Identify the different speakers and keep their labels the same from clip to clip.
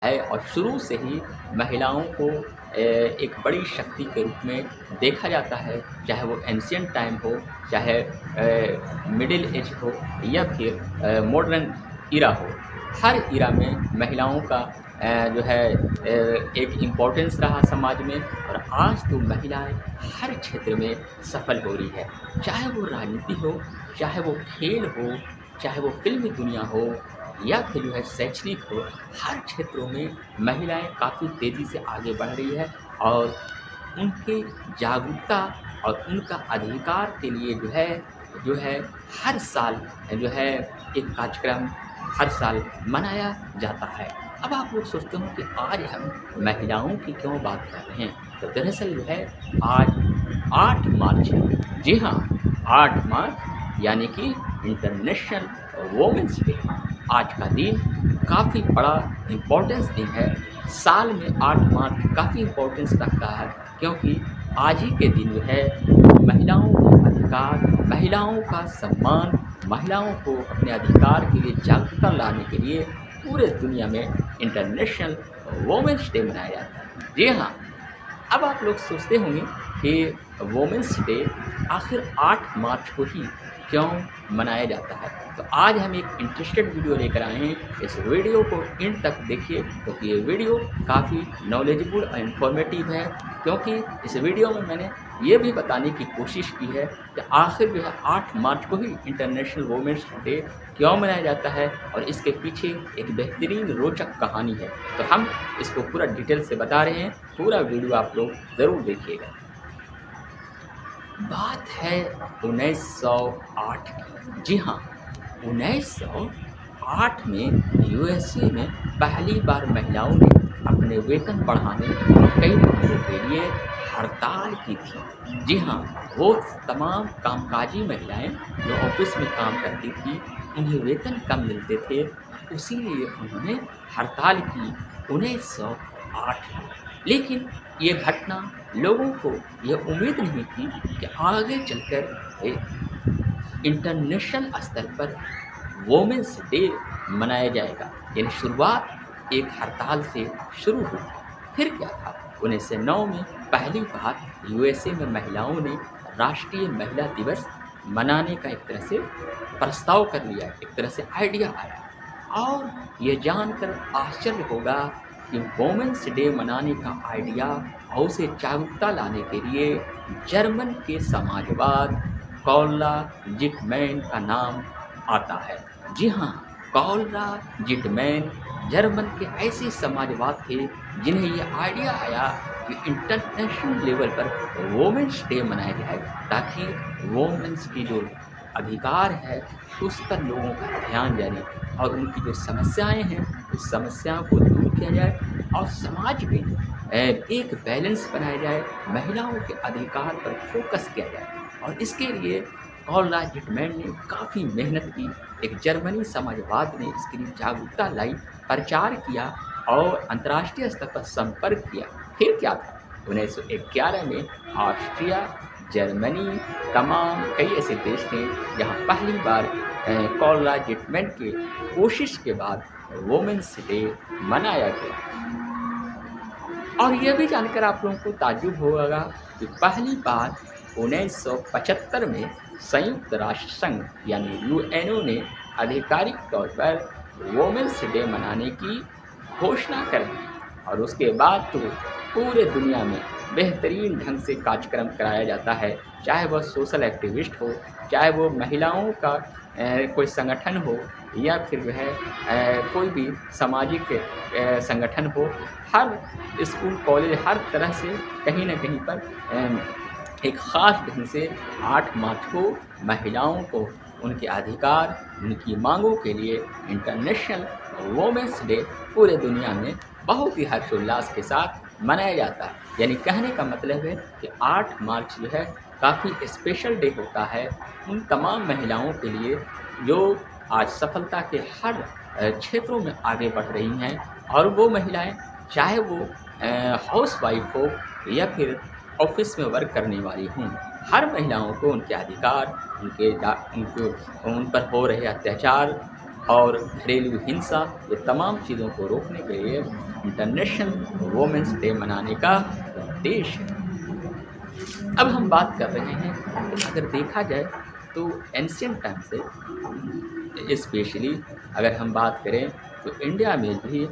Speaker 1: है और शुरू से ही महिलाओं को एक बड़ी शक्ति के रूप में देखा जाता है, चाहे वो एंशिएंट टाइम हो, चाहे मिडिल एज हो या फिर मॉडर्न इरा हो। हर इरा में महिलाओं का जो है एक इम्पोर्टेंस रहा समाज में, और आज तो महिलाएं हर क्षेत्र में सफल हो रही है, चाहे वो राजनीति हो, चाहे वो खेल हो, चाहे वो फिल्मी दुनिया हो या फिर जो है शैक्षणिक हो। हर क्षेत्रों में महिलाएं काफ़ी तेज़ी से आगे बढ़ रही है, और उनकी जागरूकता और उनका अधिकार के लिए जो है हर साल जो है एक कार्यक्रम हर साल मनाया जाता है। अब आप लोग सोचते हो कि आज हम महिलाओं की क्यों बात कर रहे हैं, तो दरअसल जो है आज 8 मार्च है। जी हाँ, 8 मार्च यानी कि इंटरनेशनल वोमेंस डे। आज का दिन काफ़ी बड़ा इम्पोर्टेंस दिन है। साल में 8 मार्च काफ़ी इम्पोर्टेंस रखता है, क्योंकि आज ही के दिन जो है महिलाओं के अधिकार, महिलाओं का सम्मान, महिलाओं को अपने अधिकार के लिए जागरूकता लाने के लिए पूरे दुनिया में इंटरनेशनल वोमेंस डे मनाया जाता है। जी हाँ, अब आप लोग सोचते होंगे कि वोमेंस डे आखिर 8 मार्च को ही क्यों मनाया जाता है। तो आज हम एक इंटरेस्टेड वीडियो लेकर आए हैं। इस वीडियो को एंड तक देखिए, क्योंकि ये वीडियो काफ़ी नॉलेजेबल और इन्फॉर्मेटिव है। क्योंकि इस वीडियो में मैंने ये भी बताने की कोशिश की है कि आखिर जो है 8 मार्च को ही इंटरनेशनल वोमेंस डे क्यों मनाया जाता है, और इसके पीछे एक बेहतरीन रोचक कहानी है। तो हम इसको पूरा डिटेल से बता रहे हैं, पूरा वीडियो आप लोग ज़रूर देखिएगा। बात है 1908 की। जी हाँ, 1908 में यूएसए में पहली बार महिलाओं ने अपने वेतन बढ़ाने और कई मांगों के लिए हड़ताल की थी। जी हाँ, वो तमाम कामकाजी महिलाएं जो ऑफिस में काम करती थी, उन्हें वेतन कम मिलते थे, इसीलिए उन्होंने हड़ताल की 1908 में। लेकिन ये घटना, लोगों को ये उम्मीद नहीं थी कि आगे चलकर इंटरनेशनल स्तर पर वोमेंस डे मनाया जाएगा। यानी शुरुआत एक हड़ताल से शुरू हुई। फिर क्या था, 1909 में पहली बार यूएसए में महिलाओं ने राष्ट्रीय महिला दिवस मनाने का एक तरह से प्रस्ताव कर लिया, एक तरह से आइडिया आया। और ये जानकर आश्चर्य होगा कि वोमेंस डे मनाने का आइडिया और उसे जागरूकता लाने के लिए जर्मन के समाजवाद कॉलरा जिटमैन का नाम आता है। जी हाँ, कॉलरा जिटमैन जर्मन के ऐसे समाजवाद थे जिन्हें ये आइडिया आया कि इंटरनेशनल लेवल पर वोमेंस डे मनाया जाए, ताकि वोमेंस की जो अधिकार है उस पर लोगों का ध्यान जाए और उनकी जो समस्याएं हैं उस समस्याओं को दूर किया जाए, और समाज में एक बैलेंस बनाया जाए, महिलाओं के अधिकार पर फोकस किया जाए। और इसके लिए कॉलरा जिटमैन ने काफ़ी मेहनत की। एक जर्मनी समाजवाद ने इसके लिए जागरूकता लाई, प्रचार किया और अंतर्राष्ट्रीय स्तर पर संपर्क किया। फिर क्या था, 1911 में ऑस्ट्रिया, जर्मनी, तमाम कई ऐसे देश थे जहाँ पहली बार कॉलरा जिटमैन के कोशिश के बाद वोमेंस डे मनाया गया। और यह भी जानकर आप लोगों को ताज्जुब होगा कि पहली बार 1975 में संयुक्त राष्ट्र संघ यानी यूएनओ ने आधिकारिक तौर पर वोमेंस डे मनाने की घोषणा कर दी, और उसके बाद तो पूरे दुनिया में बेहतरीन ढंग से कार्यक्रम कराया जाता है, चाहे वह सोशल एक्टिविस्ट हो, चाहे वो महिलाओं का कोई संगठन हो, या फिर जो है कोई भी सामाजिक संगठन हो। हर स्कूल कॉलेज हर तरह से कहीं ना कहीं पर एक ख़ास ढंग से 8 मार्च को महिलाओं को उनके अधिकार, उनकी मांगों के लिए इंटरनेशनल वोमेंस डे पूरे दुनिया में बहुत ही हर्षोल्लास के साथ मनाया जाता है। यानी कहने का मतलब है कि 8 मार्च जो है काफ़ी स्पेशल डे होता है उन तमाम महिलाओं के लिए जो आज सफलता के हर क्षेत्रों में आगे बढ़ रही हैं। और वो महिलाएं, चाहे वो हाउस वाइफ हो या फिर ऑफिस में वर्क करने वाली हों, हर महिलाओं को उनके अधिकार, उन पर हो रहे अत्याचार और घरेलू हिंसा, ये तमाम चीज़ों को रोकने के लिए इंटरनेशनल वुमेन्स डे मनाने का उद्देश्य है। अब हम बात कर रहे हैं कि अगर देखा जाए तो एंशिएंट टाइम से स्पेशली अगर हम बात करें तो इंडिया में भी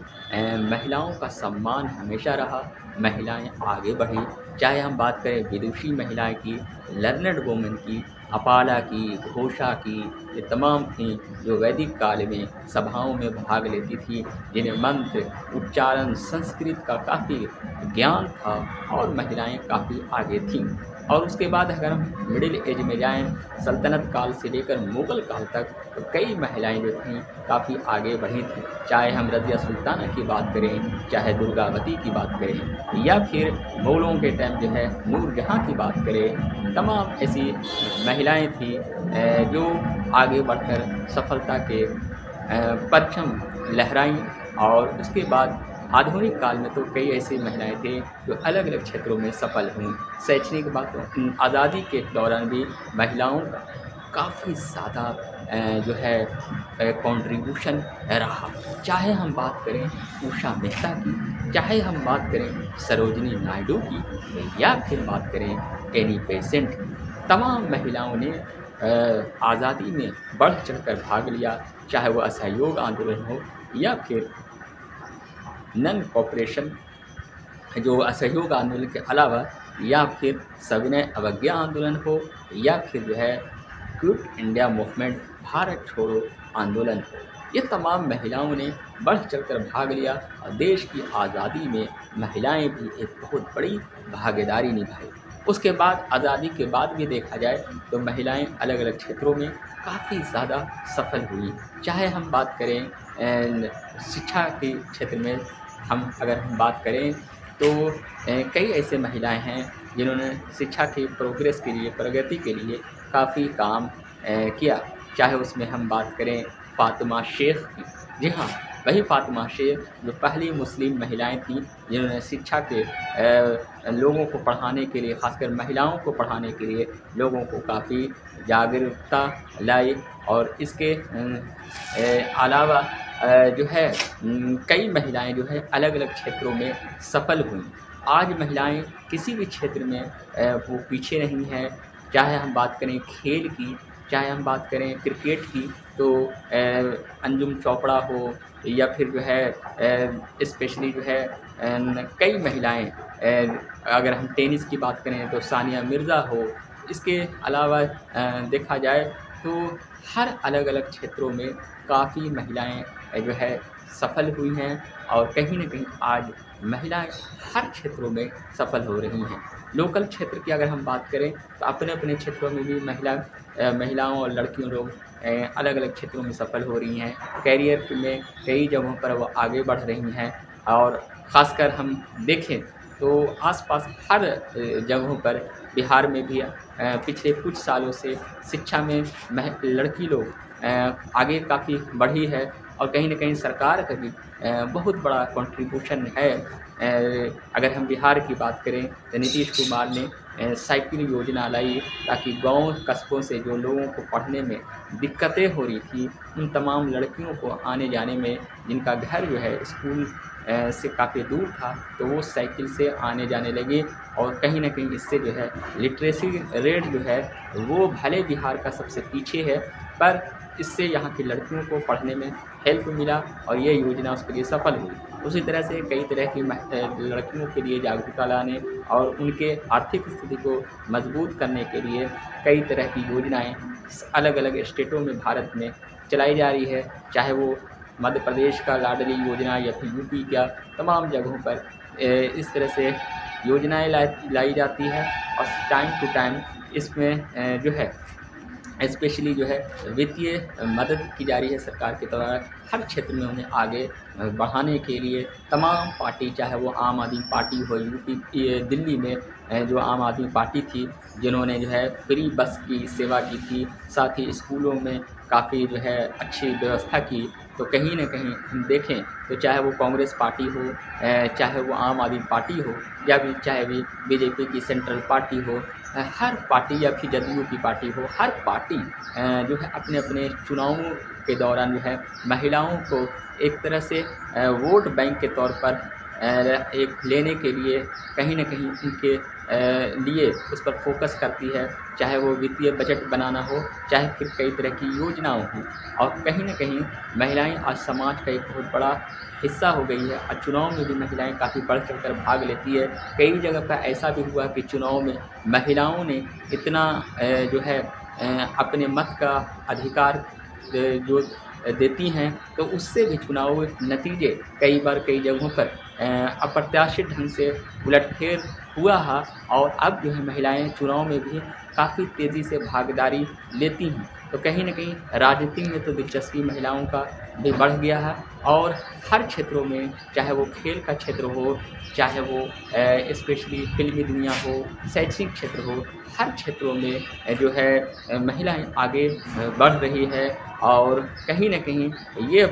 Speaker 1: महिलाओं का सम्मान हमेशा रहा, महिलाएं आगे बढ़ी। चाहे हम बात करें विदुषी महिलाएं की, लर्नड वुमेन की, अपाला की, घोषा की, ये तमाम थीं जो वैदिक काल में सभाओं में भाग लेती थी, जिन्हें मंत्र, उच्चारण, संस्कृत का काफ़ी ज्ञान था और महिलाएं काफ़ी आगे थीं। और उसके बाद अगर हम मिडिल एज में जाएं, सल्तनत काल से लेकर मुग़ल काल तक, तो कई महिलाएं जो थीं काफ़ी आगे बढ़ी थीं। चाहे हम रज़िया सुल्ताना की बात करें, चाहे दुर्गावती की बात करें, या फिर मुग़लों के टाइम जो है नूरजहाँ की बात करें, तमाम ऐसी महिलाएं थीं जो आगे बढ़कर सफलता के परचम लहराईं। और उसके बाद आधुनिक काल में तो कई ऐसी महिलाएं थीं जो अलग अलग क्षेत्रों में सफल हुईं। शैक्षणिक बातों, आज़ादी के दौरान भी महिलाओं का काफ़ी ज़्यादा जो है कंट्रीब्यूशन रहा। चाहे हम बात करें उषा मेहता की, चाहे हम बात करें सरोजिनी नायडू की, या फिर बात करें एनी बेसेंट की, तमाम महिलाओं ने आज़ादी में बढ़ चढ़कर भाग लिया। चाहे वो असहयोग आंदोलन हो या फिर नन कॉपरेशन, जो असहयोग आंदोलन के अलावा, या फिर सविनय अवज्ञा आंदोलन हो, या फिर जो है क्विट इंडिया मूवमेंट, भारत छोड़ो आंदोलन हो, ये तमाम महिलाओं ने बढ़ चढ़कर भाग लिया और देश की आज़ादी में महिलाएं भी एक बहुत बड़ी भागीदारी निभाई। उसके बाद आज़ादी के बाद भी देखा जाए तो महिलाएं अलग अलग क्षेत्रों में काफ़ी ज़्यादा सफल हुई। चाहे हम बात करें शिक्षा के क्षेत्र में, अगर हम बात करें तो कई ऐसे महिलाएं हैं जिन्होंने शिक्षा की प्रोग्रेस के लिए, प्रगति के लिए काफ़ी काम किया। चाहे उसमें हम बात करें फ़ातिमा शेख की, जी हाँ, वही फ़ातिमा शेख जो पहली मुस्लिम महिलाएं थीं जिन्होंने शिक्षा के लोगों को पढ़ाने के लिए, ख़ासकर महिलाओं को पढ़ाने के लिए लोगों को काफ़ी जागरूकता लाई। और इसके अलावा जो है कई महिलाएं जो है अलग अलग क्षेत्रों में सफल हुईं। आज महिलाएं किसी भी क्षेत्र में वो पीछे नहीं हैं। चाहे हम बात करें खेल की, चाहे हम बात करें क्रिकेट की, तो अंजुम चोपड़ा हो, या फिर जो है स्पेशली जो है कई महिलाएं, अगर हम टेनिस की बात करें तो सानिया मिर्ज़ा हो। इसके अलावा देखा जाए तो हर अलग अलग क्षेत्रों में काफ़ी महिलाएं जो है सफल हुई हैं, और कहीं न कहीं आज महिलाएं हर क्षेत्रों में सफल हो रही हैं। लोकल क्षेत्र की अगर हम बात करें तो अपने अपने क्षेत्रों में भी महिलाओं और लड़कियों लोग अलग अलग क्षेत्रों में सफल हो रही हैं। कैरियर में कई जगहों पर वो आगे बढ़ रही हैं, और ख़ासकर हम देखें तो आसपास हर जगहों पर, बिहार में भी पिछले कुछ सालों से शिक्षा में लड़की लोग आगे काफ़ी बढ़ी है, और कहीं न कहीं सरकार का भी बहुत बड़ा कंट्रीब्यूशन है। अगर हम बिहार की बात करें तो नीतीश कुमार ने साइकिल योजना लाई, ताकि गाँव कस्बों से जो लोगों को पढ़ने में दिक्कतें हो रही थी, उन तमाम लड़कियों को आने जाने में, जिनका घर जो है स्कूल से काफ़ी दूर था, तो वो साइकिल से आने जाने लगे। और कहीं न कहीं इससे जो है लिटरेसी रेट जो है वो भले बिहार का सबसे पीछे है, पर इससे यहाँ की लड़कियों को पढ़ने में हेल्प मिला और ये योजना उसके लिए सफल हुई। उसी तरह से कई तरह की लड़कियों के लिए जागरूकता लाने और उनके आर्थिक स्थिति को मजबूत करने के लिए कई तरह की योजनाएं अलग अलग स्टेटों में भारत में चलाई जा रही है। चाहे वो मध्य प्रदेश का लाडली योजना या फिर यूपी का, तमाम जगहों पर इस तरह से योजनाएं लाई जाती है। और टाइम टू टाइम इसमें जो है स्पेशली जो है वित्तीय मदद की जा रही है सरकार के द्वारा, हर क्षेत्र में उन्हें आगे बढ़ाने के लिए। तमाम पार्टी, चाहे वो आम आदमी पार्टी हो, यूपी दिल्ली में जो आम आदमी पार्टी थी, जिन्होंने जो है फ्री बस की सेवा की थी, साथ ही स्कूलों में काफ़ी जो है अच्छी व्यवस्था की। तो कहीं न कहीं हम देखें तो चाहे वो कांग्रेस पार्टी हो, चाहे वो आम आदमी पार्टी हो, या भी चाहे भी बीजेपी की सेंट्रल पार्टी हो, हर पार्टी या फिर जदयू की पार्टी हो, हर पार्टी जो है अपने अपने चुनावों के दौरान जो है महिलाओं को एक तरह से वोट बैंक के तौर पर एक लेने के लिए कहीं न कहीं उनके लिए उस पर फोकस करती है, चाहे वो वित्तीय बजट बनाना हो, चाहे फिर कई तरह की योजनाओं हों। और कहीं न कहीं महिलाएँ आज समाज का एक बहुत बड़ा हिस्सा हो गई है और चुनाव में भी महिलाएँ काफ़ी बढ़-चढ़ कर भाग लेती है। कई जगह पर ऐसा भी हुआ कि चुनाव में महिलाओं ने इतना जो है अपने मत का अधिकार जो देती हैं, तो उससे भी चुनाव नतीजे कई बार कई जगहों पर अप्रत्याशित ढंग से उलटफेर हुआ है और अब जो है महिलाएँ चुनाव में भी काफ़ी तेज़ी से भागीदारी लेती हैं। तो कहीं न कहीं राजनीति में तो दिलचस्पी महिलाओं का भी बढ़ गया है और हर क्षेत्रों में, चाहे वो खेल का क्षेत्र हो, चाहे वो स्पेशली फ़िल्मी दुनिया हो, शैक्षिक क्षेत्र हो, हर क्षेत्रों में जो है महिलाएँ आगे बढ़ रही है और कहीं न कहीं ये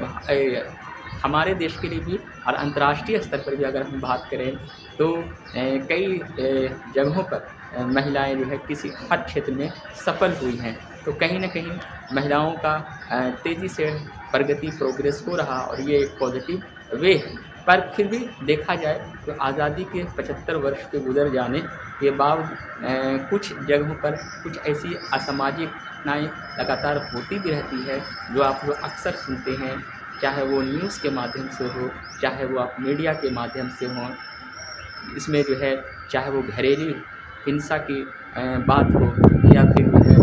Speaker 1: हमारे देश के लिए भी और अंतर्राष्ट्रीय स्तर पर भी अगर हम बात करें तो कई जगहों पर महिलाएँ जो है किसी हर क्षेत्र में सफल हुई हैं। तो कहीं न कहीं महिलाओं का तेज़ी से प्रगति प्रोग्रेस हो रहा और ये एक पॉज़िटिव वे है। पर फिर भी देखा जाए तो आज़ादी के 75 वर्ष के गुज़र जाने के बाद कुछ जगहों पर कुछ ऐसी असामाजिक घटनाएँ लगातार होती भी रहती है, जो आप लोग अक्सर सुनते हैं, चाहे वो न्यूज़ के माध्यम से हो, चाहे वो आप मीडिया के माध्यम से हों। इसमें जो है चाहे वो घरेलू हिंसा की बात हो या फिर जो है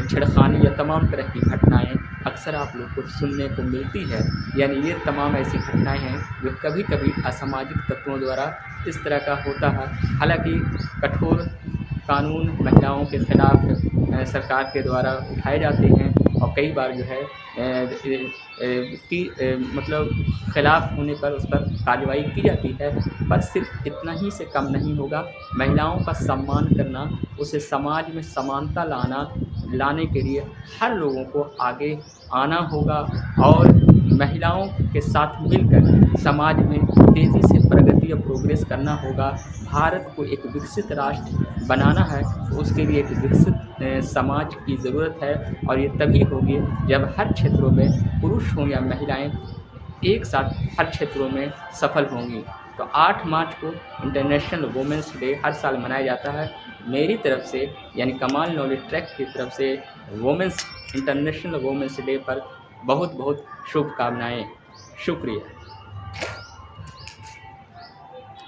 Speaker 1: छेड़खानी या तमाम तरह की घटनाएँ अक्सर आप लोग को सुनने को मिलती है। यानी ये तमाम ऐसी घटनाएँ हैं जो कभी-कभी असामाजिक तत्वों द्वारा इस तरह का होता है। हालाँकि कठोर कानून महिलाओं के खिलाफ़ सरकार के द्वारा उठाए जाते हैं और कई बार जो है मतलब खिलाफ़ होने पर उस पर कार्रवाई की जाती है। पर सिर्फ़ इतना ही से कम नहीं होगा, महिलाओं का सम्मान करना, उसे समाज में समानता लाने के लिए हर लोगों को आगे आना होगा और महिलाओं के साथ मिलकर समाज में तेज़ी से प्रगति और प्रोग्रेस करना होगा। भारत को एक विकसित राष्ट्र बनाना है, तो उसके लिए एक विकसित समाज की ज़रूरत है और ये तभी होगी जब हर क्षेत्रों में पुरुष हों या महिलाएँ एक साथ हर क्षेत्रों में सफल होंगी। तो 8 मार्च को इंटरनेशनल वुमेन्स डे हर साल मनाया जाता है। मेरी तरफ से यानी कमाल नॉलेज ट्रैक की तरफ से इंटरनेशनल वुमेन्स डे पर बहुत-बहुत शुभकामनाएँ। शुक्रिया।